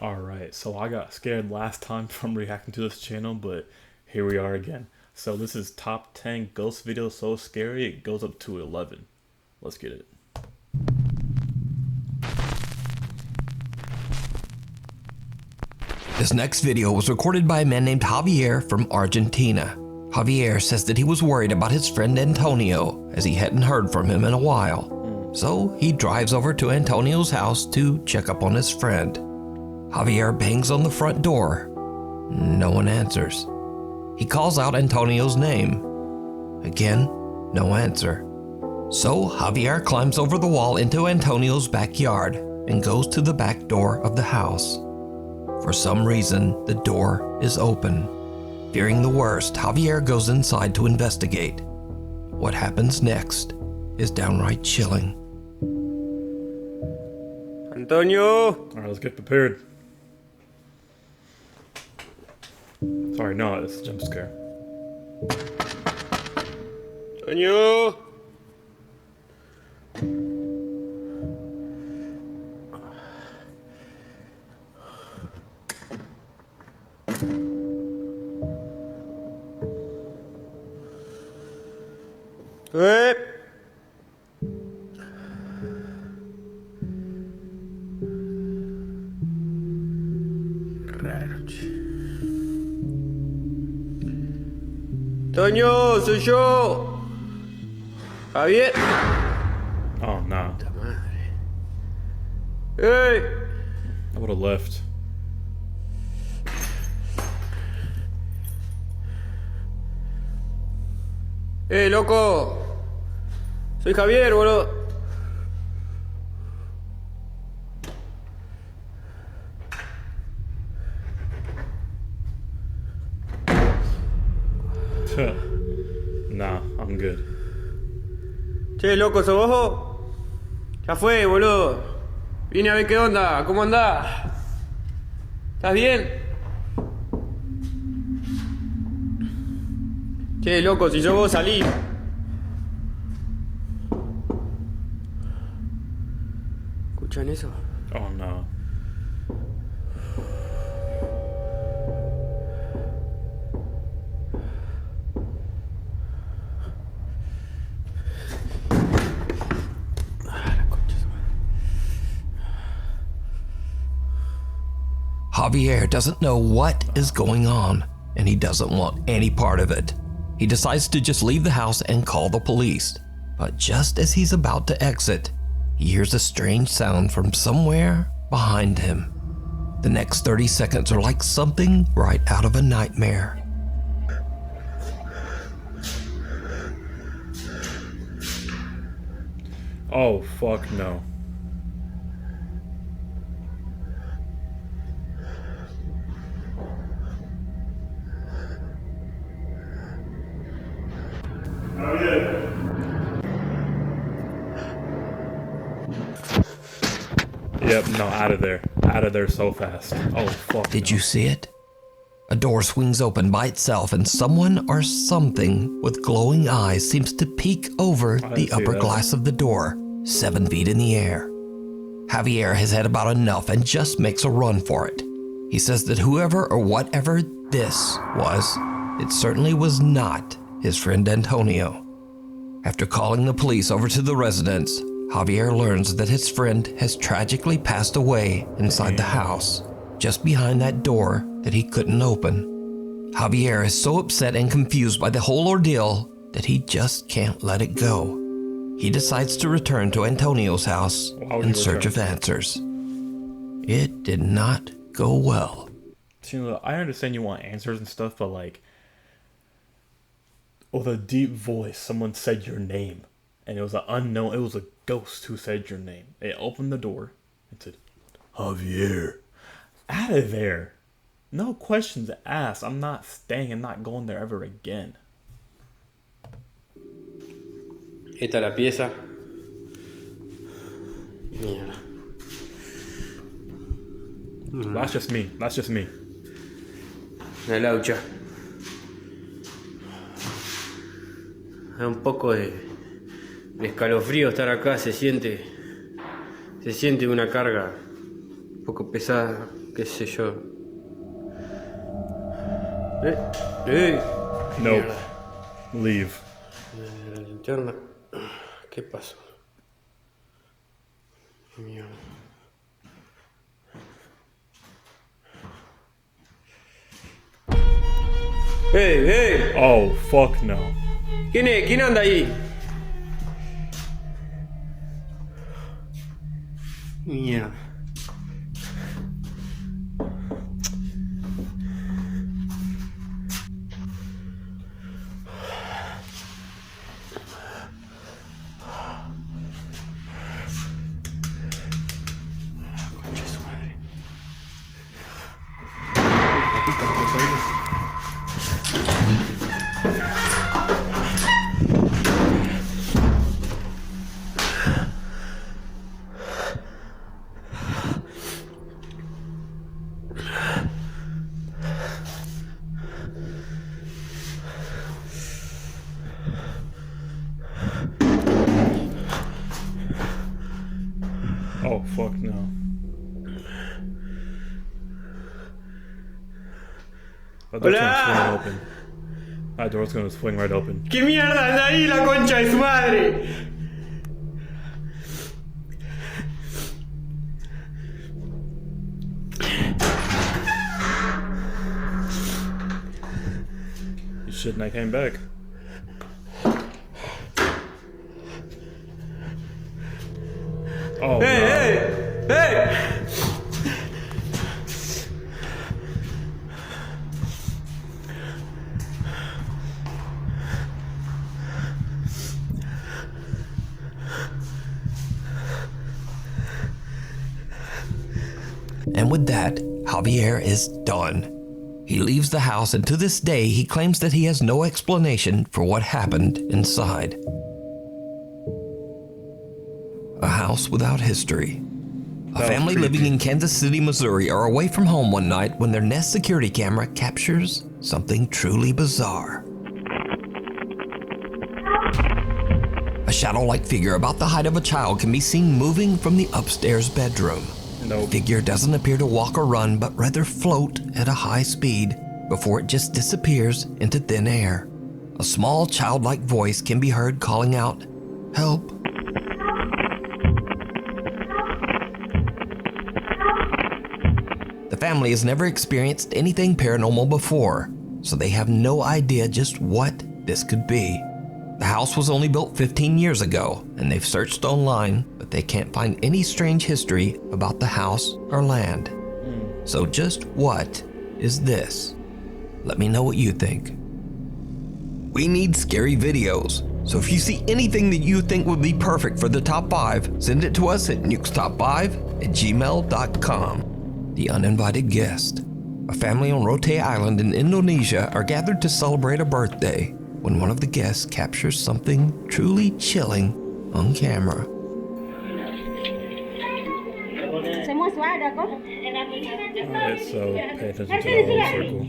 Alright, so I got scared last time from reacting to this channel, but here we are again. So this is top 10 ghost videos so scary it goes up to 11. Let's get it. This next video was recorded by a man named Javier from Argentina. Javier says that he was worried about his friend Antonio as he hadn't heard from him in a while. So he drives over to Antonio's house to check up on his friend. Javier bangs on the front door. No one answers. He calls out Antonio's name. Again, no answer. So Javier climbs over the wall into Antonio's backyard and goes to the back door of the house. For some reason, the door is open. Fearing the worst, Javier goes inside to investigate. What happens next is downright chilling. Antonio! Alright, let's get prepared. Sorry, no, it's a jump scare. Antonio! ¡Eh! Raro, che. Toño, soy yo. Javier. Oh, no. Puta madre. ¡Ey! I would have left. Loco. Soy Javier, boludo. Nah, I'm good. Che, loco, ¿sos vos? Ya fue, boludo. Vine a ver qué onda, ¿cómo andás? ¿Estás bien? Che, loco, si sos vos salí. ¿Escuchan eso? Oh, no. Ah, la concha de su madre. Javier doesn't know what is going on, and he doesn't want any part of it. He decides to just leave the house and call the police. But just as he's about to exit, he hears a strange sound from somewhere behind him. The next 30 seconds are like something right out of a nightmare. Oh, fuck no. Yep, no, out of there. Out of there so fast. Oh, fuck. Did no. you see it? A door swings open by itself and someone or something with glowing eyes seems to peek over didn't the see upper that. glass of the door, 7 feet in the air. Javier has had about enough and just makes a run for it. He says that whoever or whatever this was, it certainly was not his friend Antonio. After calling the police over to the residence, Javier learns that his friend has tragically passed away inside the house, just behind that door that he couldn't open. Javier is so upset and confused by the whole ordeal that he just can't let it go. He decides to return to Antonio's house Why would in you search of return? answers. It did not go well. See, look, I understand you want answers and stuff, but like, with a deep voice, someone said your name. And it was an unknown, it was a ghost who said your name. It opened the door and said, Javier. Out of there. No questions asked. I'm not staying and not going there ever again. Esta es la pieza. Mierda. That's just me. That's just me. La laucha. Da un poco de escalofrío estar acá, se siente una carga un poco pesada. qué sé yo. ¡Eh! Nope. Mierda. Leave. La linterna. ¿Qué pasó? Mierda. ¡Hey, hey! Oh, fuck no. ¿Quién es? ¿Quién anda ahí? Mierda. Concha de su madre. Oh, fuck no. That door's gonna swing Hola. open. That door's gonna swing right open. ¿Qué mierda anda ahí, la concha de su madre? You shouldn't have came back. Oh, ¡Hey, no. hey! ¡Hey! And with that, Javier is done. He leaves the house, and to this day, he claims that he has no explanation for what happened inside. A house without history. A was family living creepy. in Kansas City, Missouri are away from home one night when their Nest security camera captures something truly bizarre. A shadow-like figure about the height of a child can be seen moving from the upstairs bedroom. Nope. The figure doesn't appear to walk or run, but rather float at a high speed before it just disappears into thin air. A small childlike voice can be heard calling out, "Help." The family has never experienced anything paranormal before, so they have no idea just what this could be. The house was only built 15 years ago, and they've searched online, but they can't find any strange history about the house or land. So just what is this? Let me know what you think. We need scary videos, so if you see anything that you think would be perfect for the top 5, send it to us at nukestop5@gmail.com. The Uninvited Guest. A family on Rote Island in Indonesia are gathered to celebrate a birthday when one of the guests captures something truly chilling on camera. Semua suara kok. Alright, so pay attention to that little circle.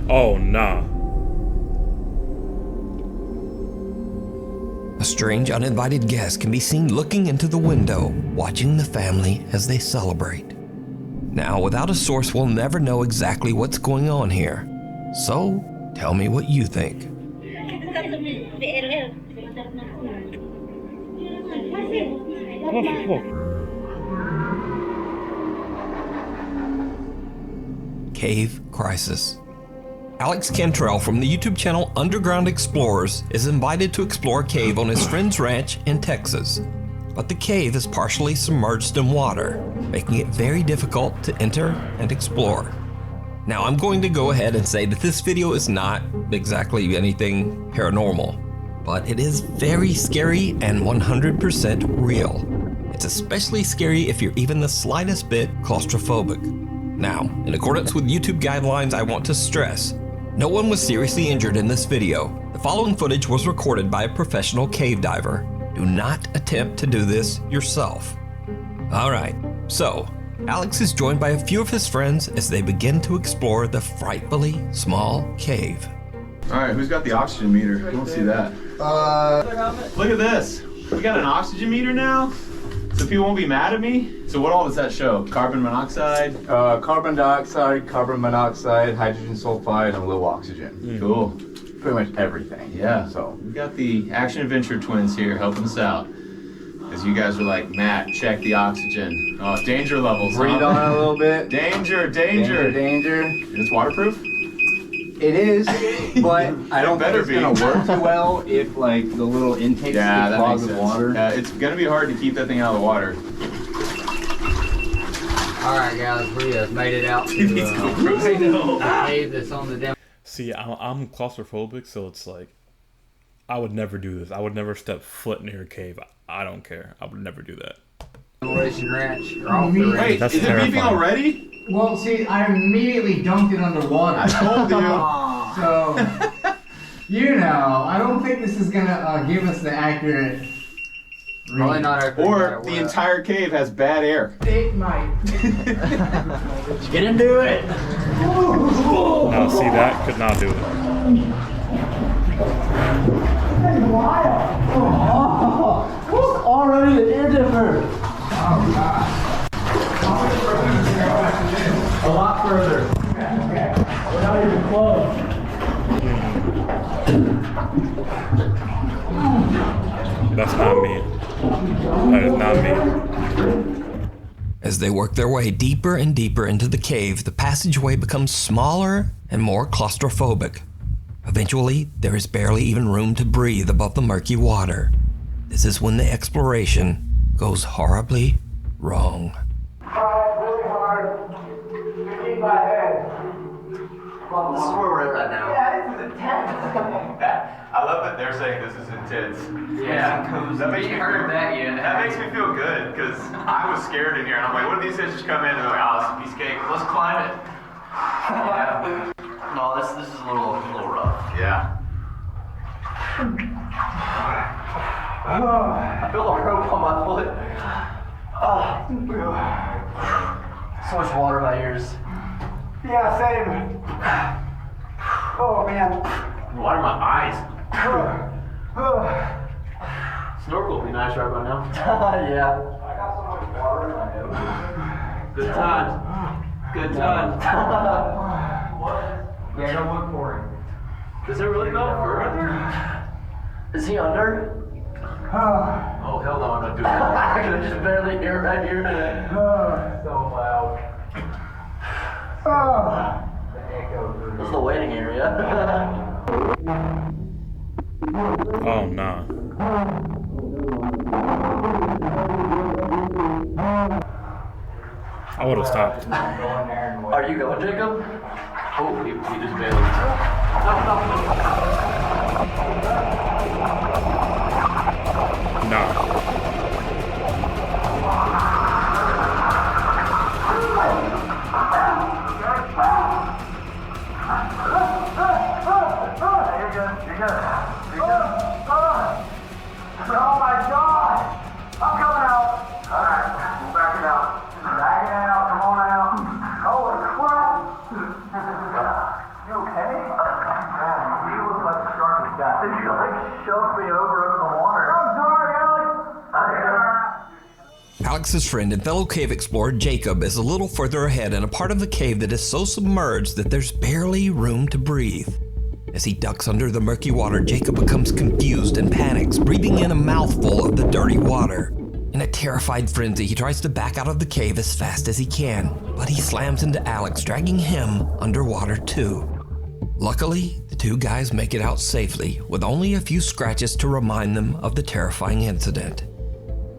Oh, nah. A strange uninvited guest can be seen looking into the window, watching the family as they celebrate. Now, without a source, we'll never know exactly what's going on here. So, tell me what you think. Cave Crisis. Alex Cantrell from the YouTube channel Underground Explorers is invited to explore a cave on his friend's ranch in Texas. But the cave is partially submerged in water, making it very difficult to enter and explore. Now, I'm going to go ahead and say that this video is not exactly anything paranormal, but it is very scary and 100% real. It's especially scary if you're even the slightest bit claustrophobic. Now, in accordance with YouTube guidelines, I want to stress, no one was seriously injured in this video. The following footage was recorded by a professional cave diver. Do not attempt to do this yourself. Alright, so, Alex is joined by a few of his friends as they begin to explore the frightfully small cave. All right, who's got the oxygen meter? I don't see that. Look at this. We got an oxygen meter now, so people won't be mad at me. So what all does that show? Carbon monoxide? Carbon dioxide, carbon monoxide, hydrogen sulfide, and low oxygen. Cool. Pretty much everything. Yeah. So We got the Action Adventure twins here helping us out. Because you guys were like, Matt, check the oxygen. Oh, danger levels. breathe on it a little bit. Danger. Danger. It's waterproof? It is, but I don't think better it's be. gonna work too well if like the little intakes Yeah, get that clogged makes with sense. water. Yeah, it's gonna be hard to keep that thing out of the water. Alright guys, we have made it out to the cave that's on the demo. See, I'm claustrophobic, so it's like, I would never do this. I would never step foot near a cave. I don't care. I would never do that. Demolition ranch. Or off the ranch. Wait, That's is it beeping terrifying. already? Well, see, I immediately dunked it underwater. I told you. So, you know, I don't think this is gonna give us the accurate. Probably not accurate. Or the entire cave has bad air. It might. Get into it. No, see, that could not do it. Already an air dipper. A lot further. We're not even close. That's not me. That is not me. As they work their way deeper and deeper into the cave, the passageway becomes smaller and more claustrophobic. Eventually, there is barely even room to breathe above the murky water. This is when the exploration goes horribly wrong. Really hard to keep my head. Well, this is where we're at right now. Yeah, this is intense. I love that they're saying this is intense. Yeah. That makes me heard that yet. That makes me feel good because I was scared in here and I'm like, what if these guys just come in and they're like, oh, it's a piece of cake. Let's climb it. Yeah. No, this is a little rough. Yeah. I feel the rope on my foot. So much water in my ears. Yeah, same. Oh man. Water in my eyes. Snorkel would be nice right by now. Yeah. Good times. Good times. Yeah, don't look for him. Does it really go further? Is he under? Oh, hell no, I'm not doing that. I can just barely hear right here. So loud. This is the waiting area. Oh, nah. I would have stopped. Are you going, Jacob? Oh, he just barely. Nah. Oh my God! I'm coming out! Alright, we'll back it out. Back it out, come on out. Holy crap! You okay? You look like the sharkest guy. Did you like shove me over into the water? I'm sorry, Alex! Alex's friend and fellow cave explorer Jacob is a little further ahead in a part of the cave that is so submerged that there's barely room to breathe. As he ducks under the murky water, Jacob becomes confused and panics, breathing in a mouthful of the dirty water. In a terrified frenzy, he tries to back out of the cave as fast as he can, but he slams into Alex, dragging him underwater too. Luckily, the two guys make it out safely, with only a few scratches to remind them of the terrifying incident.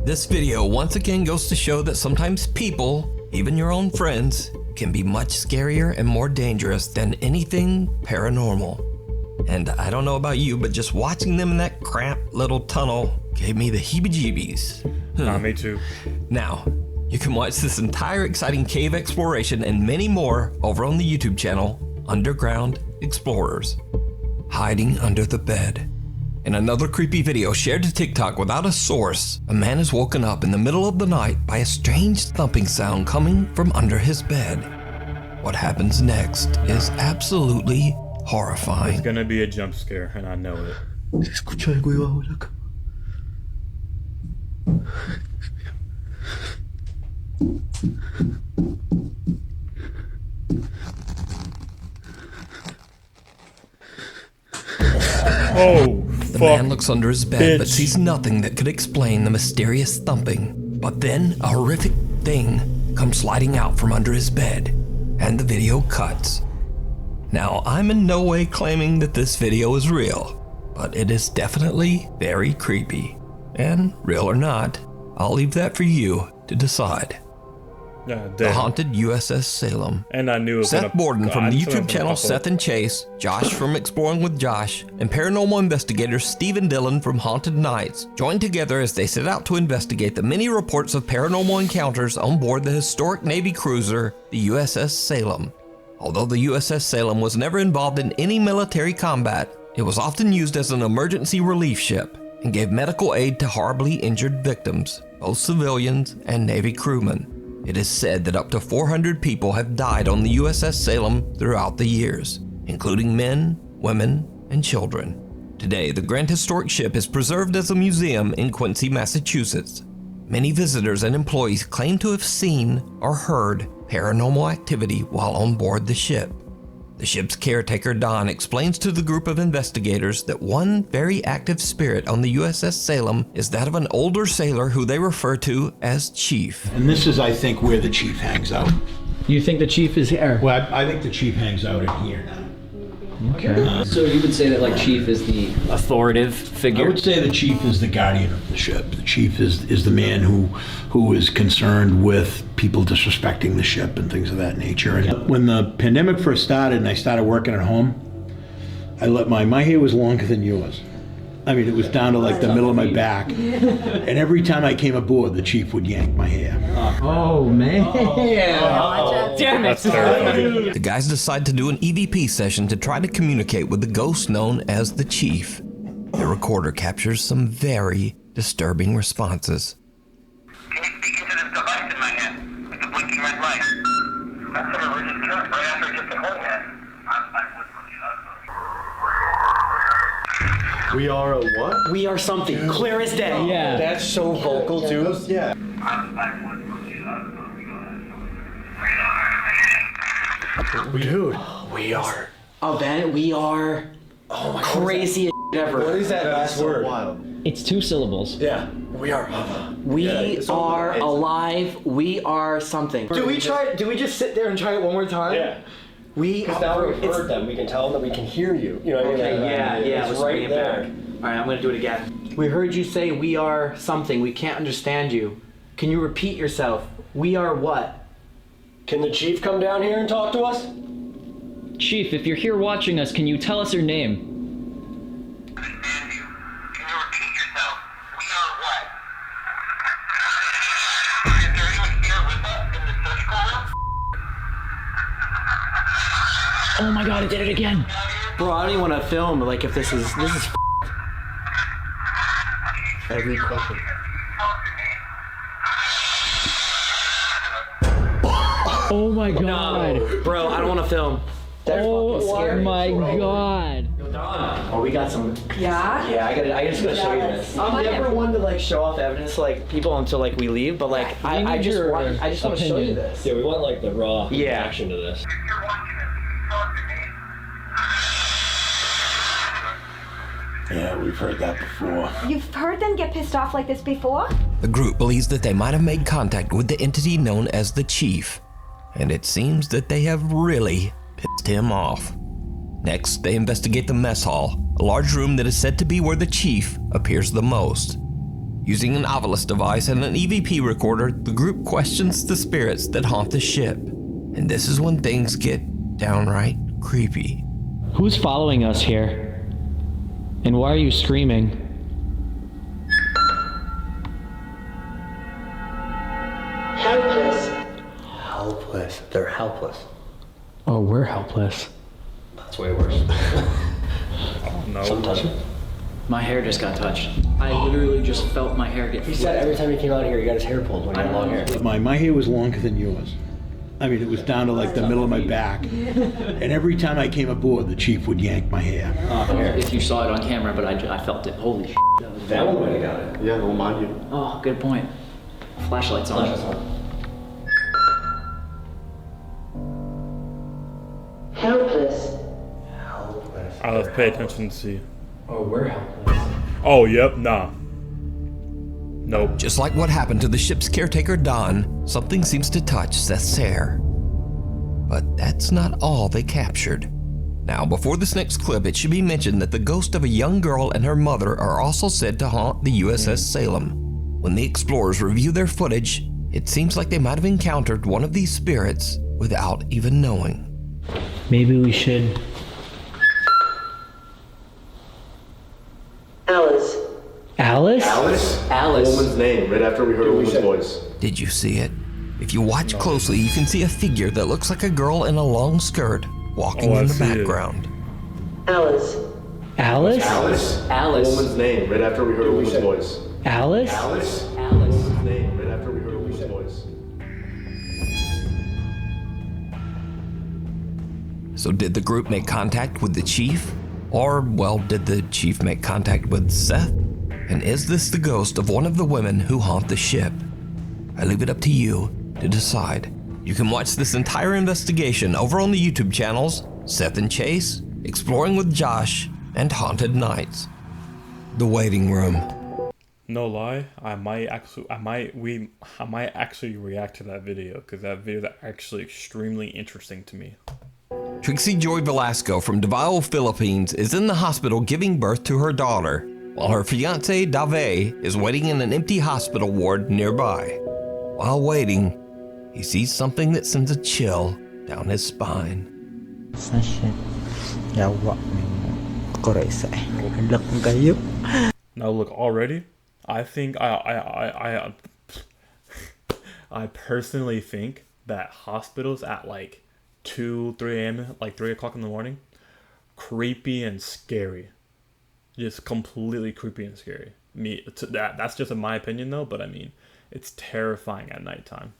This video once again goes to show that sometimes people, even your own friends, can be much scarier and more dangerous than anything paranormal. And I don't know about you, but just watching them in that cramped little tunnel gave me the heebie-jeebies. Nah, me too. Now, you can watch this entire exciting cave exploration and many more over on the YouTube channel, Underground Explorers. Hiding under the bed. In another creepy video shared to TikTok without a source, a man is woken up in the middle of the night by a strange thumping sound coming from under his bed. What happens next is absolutely horrifying. It's gonna be a jump scare, and I know it. Se escucha algo ahí bajo la cama. Oh, The man looks under his bed but sees nothing that could explain the mysterious thumping. But then a horrific thing comes sliding out from under his bed, and the video cuts. Now, I'm in no way claiming that this video is real, but it is definitely very creepy. And real or not, I'll leave that for you to decide. The haunted USS Salem. And I knew it was Seth gonna, Borden from the it's YouTube gonna channel pop up. Seth and Chase, Josh from Exploring with Josh, and paranormal investigator Steve and Dylan from Haunted Nights joined together as they set out to investigate the many reports of paranormal encounters on board the historic Navy cruiser, the USS Salem. Although the USS Salem was never involved in any military combat, it was often used as an emergency relief ship and gave medical aid to horribly injured victims, both civilians and Navy crewmen. It is said that up to 400 people have died on the USS Salem throughout the years, including men, women, and children. Today, the Grand Historic Ship is preserved as a museum in Quincy, Massachusetts. Many visitors and employees claim to have seen or heard paranormal activity while on board the ship. The ship's caretaker, Don, explains to the group of investigators that one very active spirit on the USS Salem is that of an older sailor who they refer to as Chief. And this is, I think, where the chief hangs out. You think the chief is here? Well, I think the chief hangs out in here now. Okay. So you would say that like chief is the authoritative figure? I would say the chief is the guardian of the ship. The chief is the man who is concerned with people disrespecting the ship and things of that nature. And when the pandemic first started and I started working at home, I let my hair was longer than yours. I mean, it was down to like the middle of my back. And every time I came aboard, the chief would yank my hair. Oh, man. Damn it. That's terrifying. The guys decide to do an EVP session to try to communicate with the ghost known as the Chief. The recorder captures some very disturbing responses. Can you speak into this device in my hand with the blinking red light? That's an emergency current right after it gets a hold hand. We are a what? We are something. Clear as day. Yeah. That's so vocal, too. Yeah. Dude. We are. Oh, Ben, we are. Oh my crazy as ever. What is that last word? It's 2 syllables. Yeah. We are. We are alive. We are something. Do we just sit there and try it one more time? Yeah. Because now we've heard them, we can tell them that we can hear you. You know what I mean? Yeah, It's let's right bring it there. back. All right, I'm gonna do it again. We heard you say we are something. We can't understand you. Can you repeat yourself? We are what? Can the chief come down here and talk to us? Chief, if you're here watching us, can you tell us your name? Oh my god, it did it again. Bro, I don't even want to film like if this is Every question. Oh my god. Bro, I don't want to film. Oh my god. Oh, we got some. Yeah? Yeah, I just gotta show you this. I'm never one to like show off evidence to like people until like we leave, but like I just want to show you this. Yeah, we want like the raw reaction to this. Yeah, we've heard that before. You've heard them get pissed off like this before? The group believes that they might have made contact with the entity known as the Chief, and it seems that they have really pissed him off. Next, they investigate the mess hall, a large room that is said to be where the Chief appears the most. Using an Ovilus device and an EVP recorder, the group questions the spirits that haunt the ship, and this is when things get downright creepy. Who's following us here? And why are you screaming? Helpless. Helpless. They're helpless. Oh, we're helpless. That's way worse. No. Sometimes. My hair just got touched. I literally just felt my hair get He said every time he came out here, he got his hair pulled when he had long hair. My hair was longer than yours. I mean, it was down to like the middle of my back. And every time I came aboard, the chief would yank my hair. If you saw it on camera, but I felt it. Holy shit. That one might have got it. Yeah, well, mind you. Oh, good point. Flashlight's on. Helpless. I'll have to pay attention to see. Oh, we're helpless. Oh, yep, nah. Nope. Just like what happened to the ship's caretaker Don, something seems to touch Seth's hair. But that's not all they captured. Now, before this next clip, it should be mentioned that the ghost of a young girl and her mother are also said to haunt the USS Salem. When the explorers review their footage, it seems like they might have encountered one of these spirits without even knowing. Maybe we should. Alice. Alice? Alice. A woman's name, right after we heard a woman's voice. Did you see it? If you watch closely, you can see a figure that looks like a girl in a long skirt walking in the background. Alice. Alice? Alice. A woman's name, right after we heard a woman's voice. Alice? Alice. A woman's name, right after we heard a woman's voice. So did the group make contact with the chief? Or, well, did the chief make contact with Seth? And is this the ghost of one of the women who haunt the ship? I leave it up to you to decide. You can watch this entire investigation over on the YouTube channels Seth and Chase, Exploring with Josh, and Haunted Nights. The Waiting Room. No lie, I might actually react to that video because that video is actually extremely interesting to me. Trixie Joy Velasco from Davao, Philippines is in the hospital giving birth to her daughter, while her fiance Dave is waiting in an empty hospital ward nearby. While waiting, he sees something that sends a chill down his spine. Now look, already, I think I personally think that hospitals at like 2, 3 a.m., like 3 o'clock in the morning, creepy and scary. Just completely creepy and scary. That's just in my opinion though, but I mean, it's terrifying at nighttime.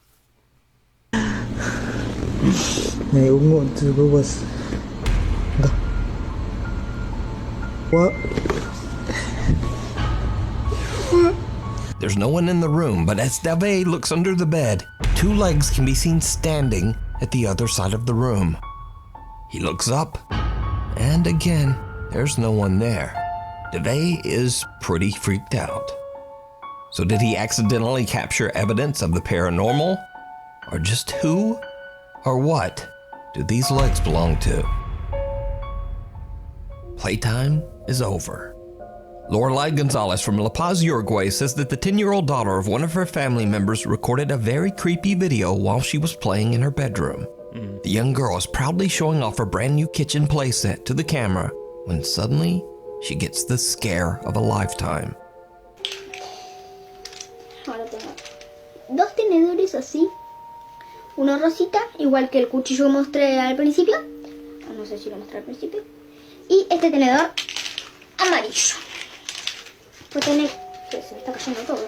What? There's no one in the room, but as Dave looks under the bed, 2 legs can be seen standing at the other side of the room. He looks up, and again, there's no one there. Dave is pretty freaked out. So did he accidentally capture evidence of the paranormal? Or just who or what do these legs belong to? Playtime is over. Lorelai Gonzalez from La Paz, Uruguay says that the 10-year-old daughter of one of her family members recorded a very creepy video while she was playing in her bedroom. The young girl is proudly showing off her brand new kitchen playset to the camera when suddenly she gets the scare of a lifetime. Ahora tengo 2 tenedores así, uno rosita, igual que el cuchillo que mostré al principio, no sé si lo mostré al principio, y este tenedor amarillo. Pues tener, que se me está cayendo todo,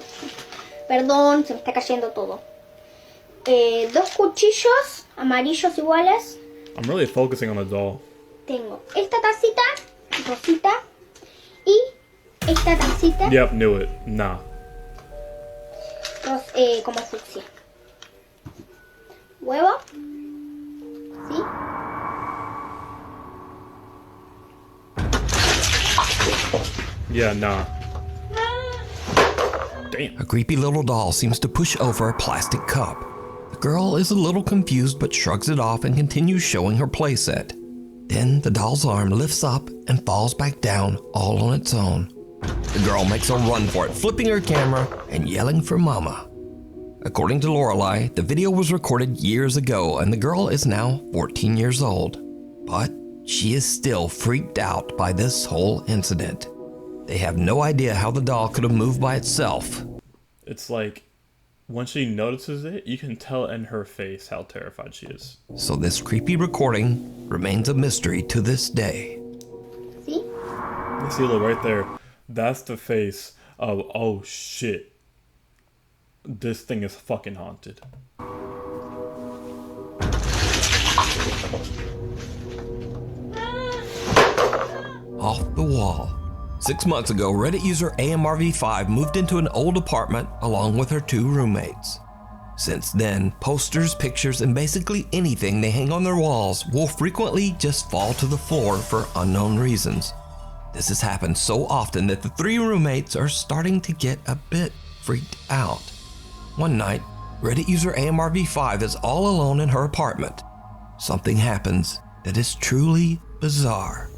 perdón, se me está cayendo todo. 2 cuchillos amarillos iguales. I'm really focusing on the doll. Tengo esta tacita rosita y esta tacita. Yep, knew it. Nah. Como fucsia. Huevo. ¿Sí? Yeah, nah. Damn. A creepy little doll seems to push over a plastic cup. The girl is a little confused but shrugs it off and continues showing her playset. Then the doll's arm lifts up and falls back down all on its own. The girl makes a run for it, flipping her camera and yelling for mama. According to Lorelai, the video was recorded years ago and the girl is now 14 years old. But she is still freaked out by this whole incident. They have no idea how the doll could have moved by itself. It's like, once she notices it, you can tell in her face how terrified she is. So this creepy recording remains a mystery to this day. See? You see, look right there. That's the face of, oh shit. This thing is fucking haunted. Off the wall. 6 months ago, Reddit user AMRV5 moved into an old apartment along with her 2 roommates. Since then, posters, pictures, and basically anything they hang on their walls will frequently just fall to the floor for unknown reasons. This has happened so often that the 3 roommates are starting to get a bit freaked out. One night, Reddit user AMRV5 is all alone in her apartment. Something happens that is truly bizarre.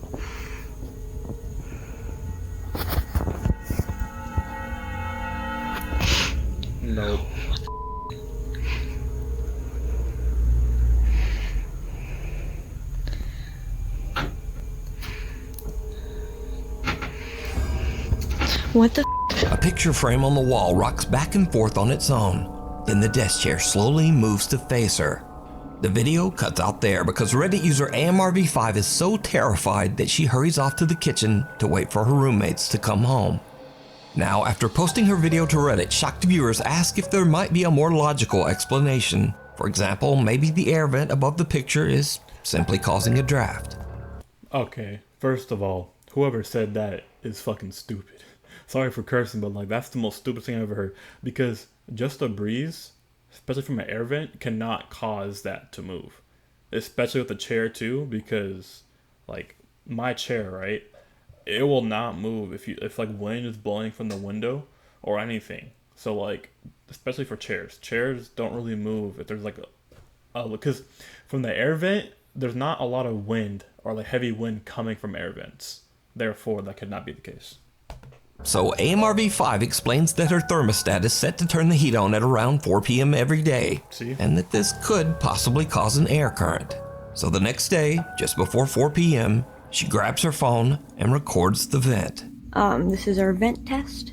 Nope. What the A picture frame on the wall rocks back and forth on its own. Then the desk chair slowly moves to face her. The video cuts out there because Reddit user AMRV5 is so terrified that she hurries off to the kitchen to wait for her roommates to come home. Now, after posting her video to Reddit, shocked viewers ask if there might be a more logical explanation. For example, maybe the air vent above the picture is simply causing a draft. Okay, first of all, whoever said that is fucking stupid. Sorry for cursing, but like that's the most stupid thing I've ever heard. Because just a breeze, especially from an air vent, cannot cause that to move. Especially with the chair too, because like my chair, right? It will not move if like wind is blowing from the window or anything. So like, especially for chairs don't really move if there's like because from the air vent, there's not a lot of wind or like heavy wind coming from air vents. Therefore, that could not be the case. So AMRV5 explains that her thermostat is set to turn the heat on at around 4 p.m. every day, and that this could possibly cause an air current. So the next day, just before 4 p.m., she grabs her phone and records the vent. This is our vent test.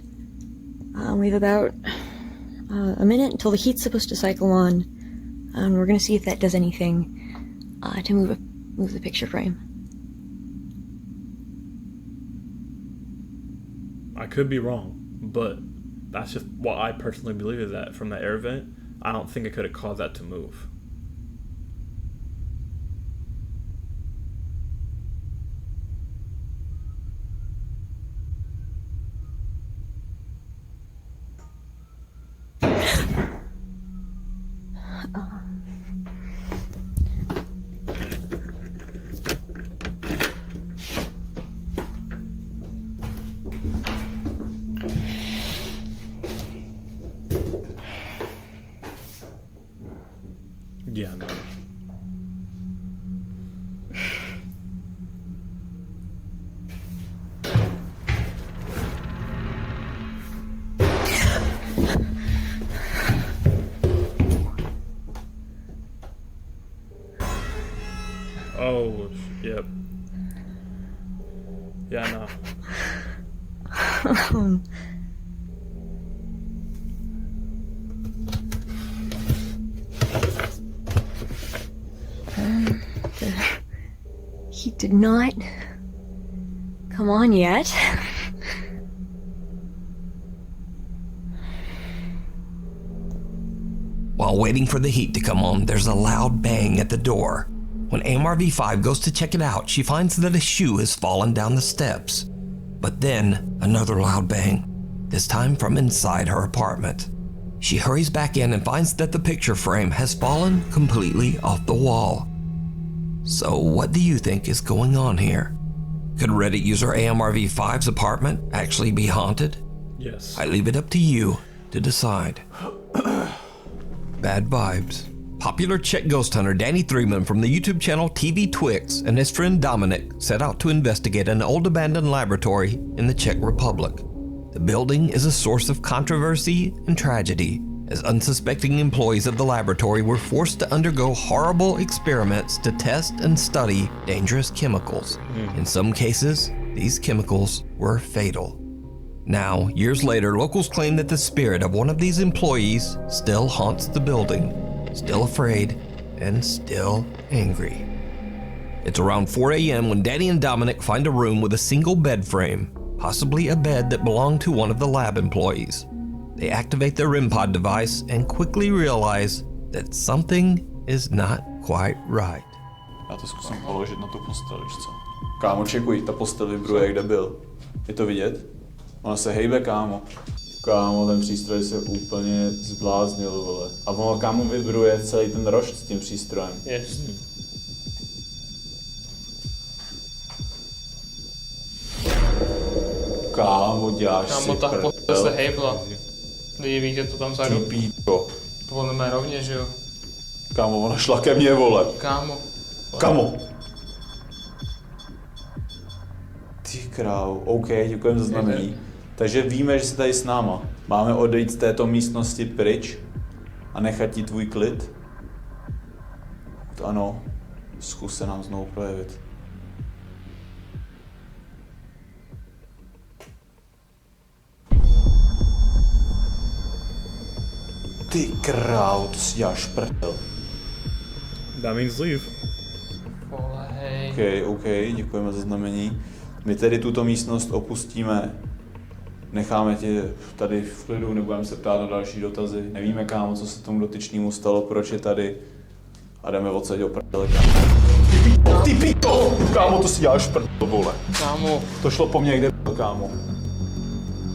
We have about a minute until the heat's supposed to cycle on. We're gonna see if that does anything to move the picture frame. I could be wrong, but that's just what I personally believe is that from the air vent, I don't think it could have caused that to move. Yeah, no. Oh, yep. Yeah, no. He did not come on yet. While waiting for the heat to come on, there's a loud bang at the door. When AMRV5 goes to check it out, she finds that a shoe has fallen down the steps. But then, another loud bang, this time from inside her apartment. She hurries back in and finds that the picture frame has fallen completely off the wall. So what do you think is going on here? Could Reddit user AMRV5's apartment actually be haunted? Yes. I leave it up to you to decide. Bad vibes. Popular Czech ghost hunter Danny Threeman from the YouTube channel TV Twix and his friend Dominic set out to investigate an old abandoned laboratory in the Czech Republic. The building is a source of controversy and tragedy, as unsuspecting employees of the laboratory were forced to undergo horrible experiments to test and study dangerous chemicals. In some cases, these chemicals were fatal. Now, years later, locals claim that the spirit of one of these employees still haunts the building, still afraid and still angry. It's around 4 a.m. when Danny and Dominic find a room with a single bed frame, possibly a bed that belonged to one of the lab employees. They activate their REM pod device and quickly realize that something is not quite right. Já to zkusím položit na tu postel, víš co? Kámo, čekuj, ta postel vibruje, kde byl. Je to vidět? Ona se hejbe, kámo. Kámo, ten přístroj se úplně zbláznil, vole. A ono, kámo, vibruje celý ten rošt s tím přístrojem. Jasně. Kámo, děláš Kámo, si ta prdel. postel se hejbla. Lidi, víte to tam vzadu? Ty píčo. To podle mě rovně, že jo? Kámo, ona šla ke mně, vole. Kámo. Kamo. Ty krávo, OK, děkujeme za znamení. Takže víme, že jsi tady s náma. Máme odejít z této místnosti pryč a nechat ti tvůj klid? To ano, zkus se nám znovu projevit. Ty krávo, to si děláš prdel. That means leave. Vole, hej. OK, děkujeme za znamení. My tedy tuto místnost opustíme. Necháme tě tady v klidu, nebudeme se ptát na další dotazy. Nevíme, kámo, co se tomu dotyčnému stalo, proč je tady. A jdeme odsaď do prdele, kámo. Ty pito! Kámo, to si děláš prdel, vole. Kámo. To šlo po mně, kde byl, kámo.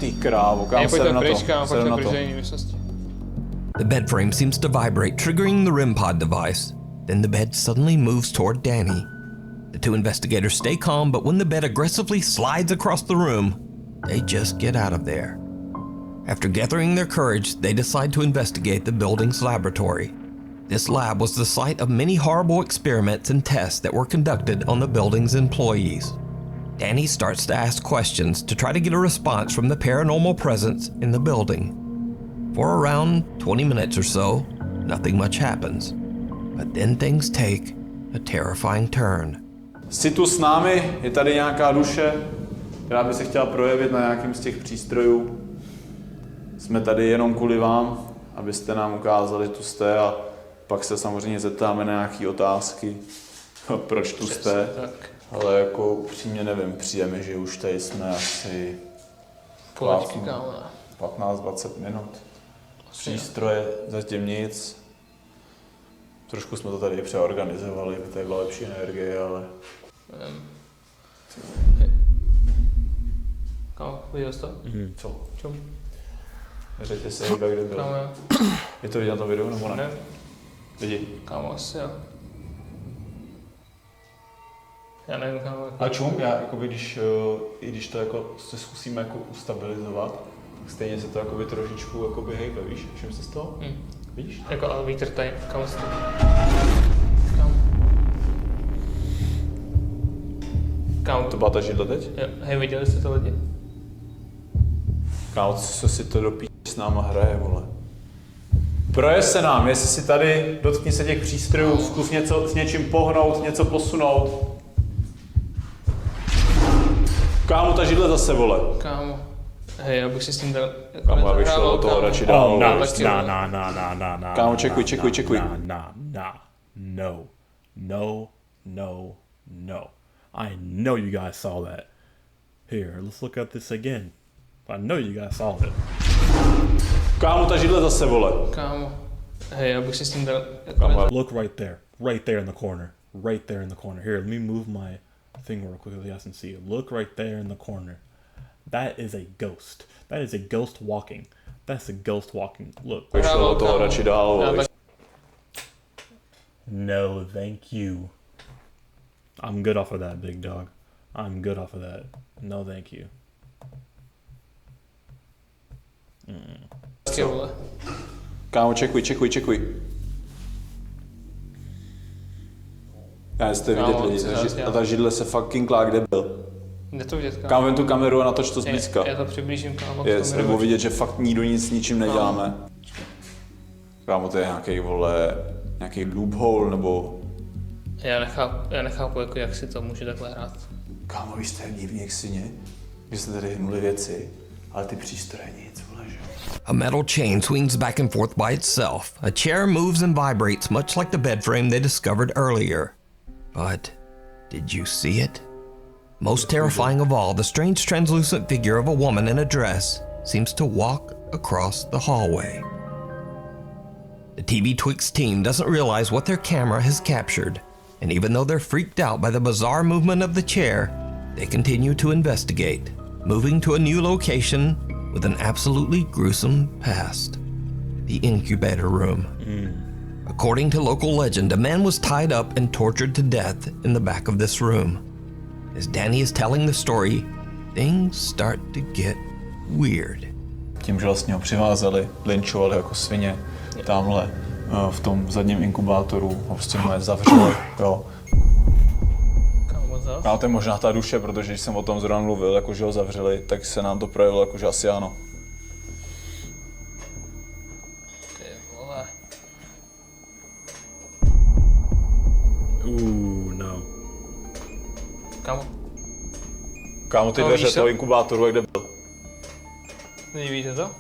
Ty krávo, kámo, Pojďte na pryč, to. kámo, Sedem pojďte na pryč to. do jiné místnosti. The bed frame seems to vibrate, triggering the REM pod device. Then the bed suddenly moves toward Danny. The two investigators stay calm, but when the bed aggressively slides across the room, they just get out of there. After gathering their courage, they decide to investigate the building's laboratory. This lab was the site of many horrible experiments and tests that were conducted on the building's employees. Danny starts to ask questions to try to get a response from the paranormal presence in the building. For around 20 minutes or so, nothing much happens. But then things take a terrifying turn. Jsi tu s námi? Je tady nějaká duše, která by se chtěla projevit na nějakým z těch přístrojů? Jsme tady jenom kvůli vám, abyste nám ukázali, že tu jste, a pak se samozřejmě zeptáme na nějaké otázky, proč tu jste. Ale jako upřímně nevím, přijeme, že už tady jsme asi 15-20 minut. Přístroje zatím nic. Trošku jsme to tady přeorganizovali, aby tady byla lepší energie, ale... Kámo, viděl jsi to? Co? Čum? Neřekně se hýba, kde byl. Kámo, Je to vidět na tom videu, nebo ne? Ne. Vidí. Kámo, asi jo. Já nevím, kámo. A čum, já jakoby, i když to jako se zkusíme jako ustabilizovat, tak stejně se to jakoby trošičku jakoby hejbe, víš? Všem se z toho? Víš? Jako, ale vítr tady, kámo se to... Kámo. To byla ta židla teď? Jo, hej, viděli jste to lidi? Kámo, co si to do píči s náma hraje, vole. Projev se nám, jestli si tady, dotkni se těch přístrojů, zkus něco, s něčím pohnout, něco posunout. Kámo, ta židle zase, vole. Kámo. Hej, já bych si s tím dal... Kámo, já bych šel do toho radši dál. Kámo, čekuj. No. I know you guys saw that. Here, let's look at this again. I know you guys saw it. Kámo, ta židle zase, vole. Kámo. Hej, já bych si s tím dal... Look right there in the corner. Right there in the corner. Here, let me move my thing real quick so you guys can see it. Look right there in the corner. That is a ghost. That is a ghost walking. That's a ghost walking. Look. Šel do toho radši dál, vole. No, thank you. I'm good off of that, big dog. I'm good off of that. No, thank you. Kámo, čekuj. Já jste vidět lidi, a ta židle se fucking klá, kde byl. Jde to vidět, kámo. Kámo, vem tu kameru a natoč to zblízka. Já to přiblížím, kámo. Nebo vidět, že fakt nikdo nic neděláme. Kámo, to je nějaký, vole, nějaký loophole, nebo... Já nechápu, jako, jak si to může takhle hrát. Kámo, vy jste divní jak syně, že jste tady hnuli věci, ale ty přístroje nic, vole, že? A metal chain swings back and forth by itself. A chair moves and vibrates much like the bed frame they discovered earlier. But did you see it? Most terrifying of all, the strange translucent figure of a woman in a dress seems to walk across the hallway. The TV Twix team doesn't realize what their camera has captured. And even though they're freaked out by the bizarre movement of the chair, they continue to investigate, moving to a new location with an absolutely gruesome past. The incubator room. According to local legend, a man was tied up and tortured to death in the back of this room. As Danny is telling the story, things start to get weird. Tím, že vlastně ho přivázeli, lynčovali jako svině, tamhle v tom zadním inkubátoru ho prostě zavřeli, jo. A to je možná ta duše, protože když jsem o tom zrovna mluvil, jako že ho zavřeli, tak se nám to projevilo, jako že asi ano. No. Kámo, ty dveře toho inkubátoru, jak kde byl? Nevíte to?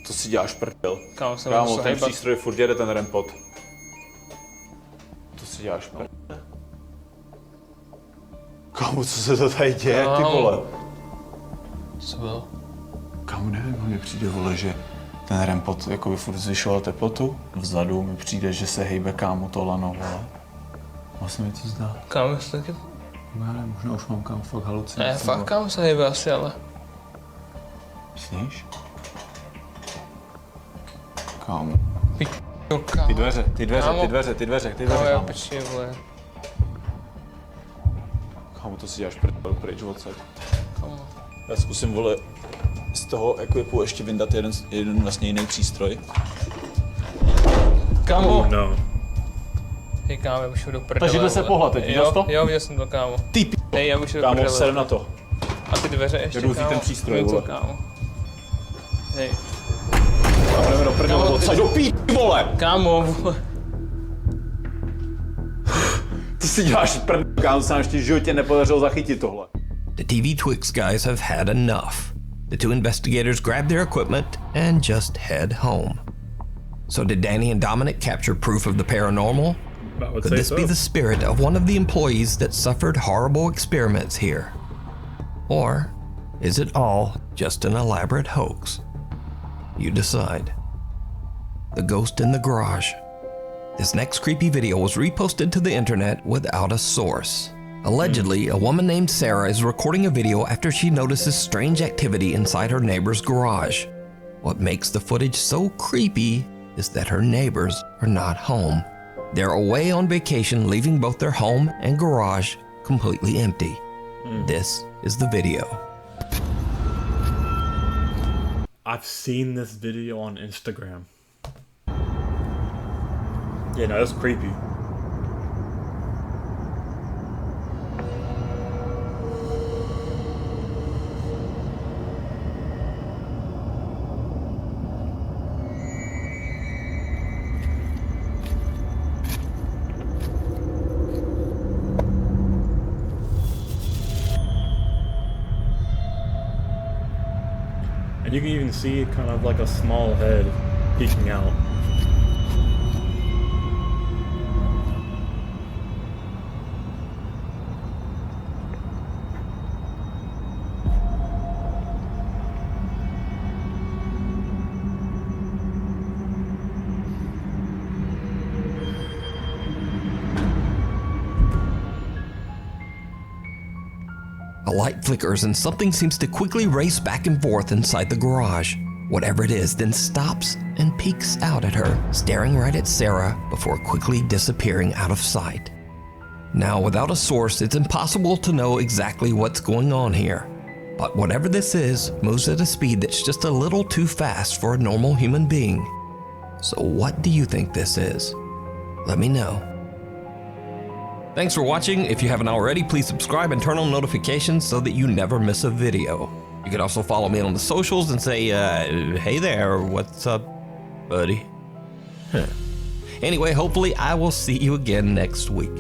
Co si děláš prdel? Kámo, ten přístroj furt jede ten rempot. To si děláš prdel? Kámo, co se to tady děje, ty vole? Co bylo? Kámo, nevím, mně přijde, vole, že ten rempot jako by furt zvyšoval teplotu. Vzadu mi přijde, že se hejbe, kámo, to lano, vole. Vlastně mi to zdá. Kámo, jestli taky... Já nevím, možná už mám, kámo, fakt halucinace. Ne, fakt kámo se hejbe asi, ale... Myslíš? Kámo. Kámo. Ty dveře, Kámo, já kámo. pečí, vole. Kámo, to si děláš prdel pryč odsaď. Kámo. Já zkusím, vole, z toho equipu ještě vyndat jeden vlastně jiný přístroj. Kámo! No. Hej, kámo, já už jdu do prdele. Ta židle se pohla teď, viděl jsi to? Jo, viděl jsem to, kámo. Ty Hej, já už jdu do kámo, prdele. sedem na to. A ty dveře ještě, Jdu kámo. ten přístroj, Jdu to, vole. kámo. Hej. A jdeme do prdele, odsaď do píči, vole! Kámo, vole. Ty si děláš prdel, kámo, se nám ještě v životě nepodařilo zachytit tohle. The TV Twix guys have had enough. The two investigators grab their equipment and just head home. So did Danny and Dominic capture proof of the paranormal? Could this be the spirit of one of the employees that suffered horrible experiments here? Or is it all just an elaborate hoax? You decide. The ghost in the garage. This next creepy video was reposted to the internet without a source. Allegedly, a woman named Sarah is recording a video after she notices strange activity inside her neighbor's garage. What makes the footage so creepy is that her neighbors are not home. They're away on vacation, leaving both their home and garage completely empty. This is the video. I've seen this video on Instagram. Yeah, no, that's creepy. And you can even see kind of like a small head peeking out. A light flickers and something seems to quickly race back and forth inside the garage. Whatever it is then stops and peeks out at her, staring right at Sarah before quickly disappearing out of sight. Now, without a source, it's impossible to know exactly what's going on here. But whatever this is moves at a speed that's just a little too fast for a normal human being. So what do you think this is? Let me know. Thanks for watching. If you haven't already, please subscribe and turn on notifications so that you never miss a video. You can also follow me on the socials and say, hey there, what's up, buddy? Huh. Anyway, hopefully I will see you again next week.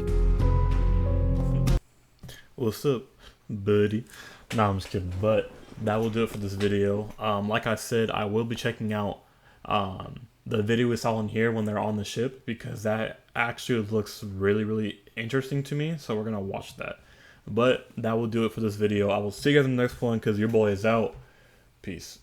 What's up, buddy? Nah, I'm just kidding. But that will do it for this video. Like I said, I will be checking out the video we saw in here when they're on the ship, because that actually looks really interesting to me. So we're gonna watch that. But that will do it for this video. I will see you guys in the next one, because your boy is out. Peace.